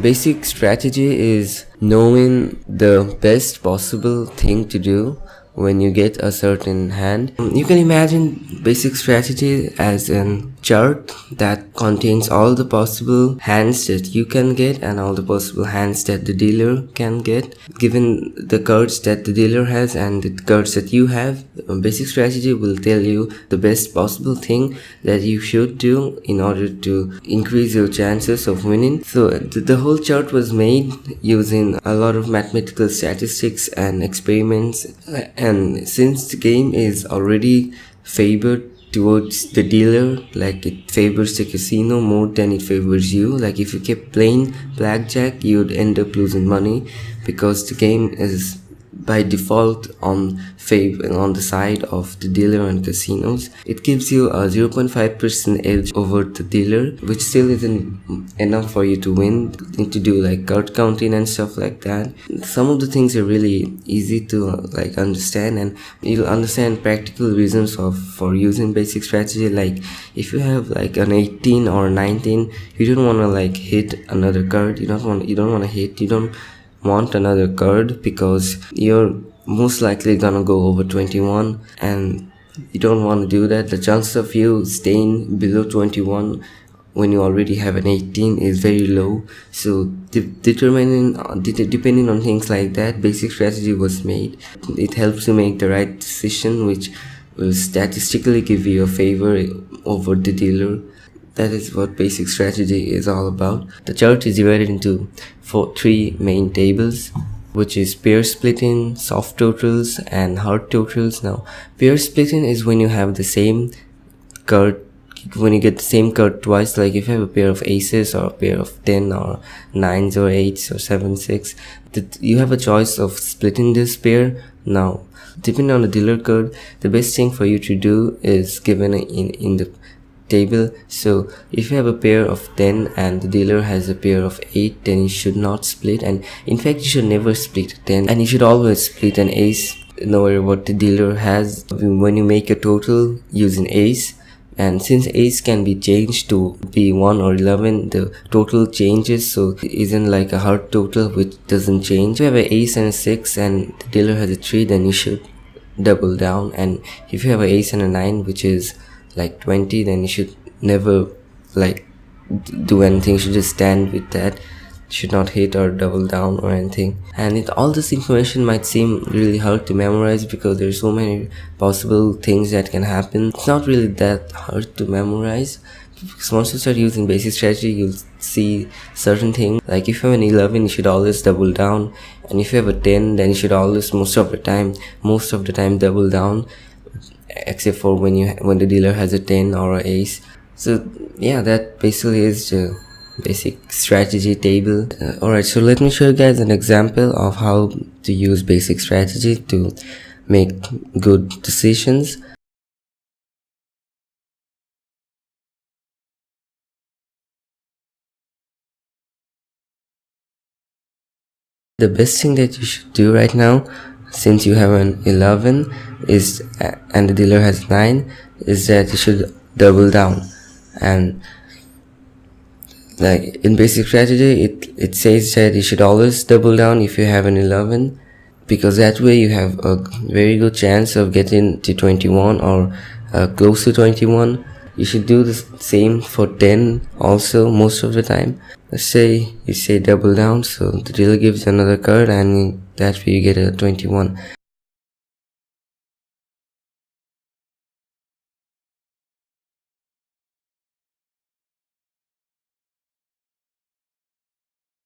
Basic strategy is knowing the best possible thing to do when you get a certain hand. You can imagine basic strategy as a chart that contains all the possible hands that you can get and all the possible hands that the dealer can get. Given the cards that the dealer has and the cards that you have, basic strategy will tell you the best possible thing that you should do in order to increase your chances of winning. So the whole chart was made using a lot of mathematical statistics and experiments, and since the game is already favored towards the dealer, like it favors the casino more than it favors you. Like if you kept playing blackjack, you'd end up losing money because the game is by default on the side of the dealer and casinos. It gives you a 0.5% edge over the dealer, which still isn't enough for you to win. You need to do like card counting and stuff like that. Some of the things are really easy to like understand, and you'll understand practical reasons for using basic strategy. Like if you have like an 18 or 19, you don't want to like hit another card. You don't want another card because you're most likely gonna go over 21, and you don't want to do that. The chances of you staying below 21 when you already have an 18 is very low. So depending on things like that, basic strategy was made. It helps you make the right decision, which will statistically give you a favor over the dealer. That is what basic strategy is all about. The chart is divided into three main tables, which is pair splitting, soft totals, and hard totals. Now, pair splitting is when you have the same card, when you get the same card twice. Like if you have a pair of aces or a pair of 10 or 9s or 8s or 7, 6, you have a choice of splitting this pair. Now, depending on the dealer card, the best thing for you to do is given in the table. So if you have a pair of 10 and the dealer has a pair of 8, then you should not split, and in fact you should never split 10, and you should always split an ace no matter what the dealer has. When you make a total using ace, and since ace can be changed to be 1 or 11, the total changes, so it isn't like a hard total which doesn't change. If you have an ace and a 6 and the dealer has a 3, then you should double down. And if you have an ace and a 9 which is like 20, then you should never like do anything. You should just stand with that. You should not hit or double down or anything. And all this information might seem really hard to memorize because there's so many possible things that can happen. It's not really that hard to memorize, because once you start using basic strategy, you'll see certain things. Like if you have an 11, you should always double down, and if you have a 10, then you should always most of the time double down, except for when the dealer has a 10 or an ace. So yeah, that basically is the basic strategy table. Alright, so let me show you guys an example of how to use basic strategy to make good decisions. The best thing that you should do right now, since you have an 11 and the dealer has 9, is that you should double down. And like in basic strategy, it says that you should always double down if you have an 11, because that way you have a very good chance of getting to 21 or close to 21. You should do the same for 10 also most of the time. Let's say you say double down, so the dealer gives another card and that way you get a 21.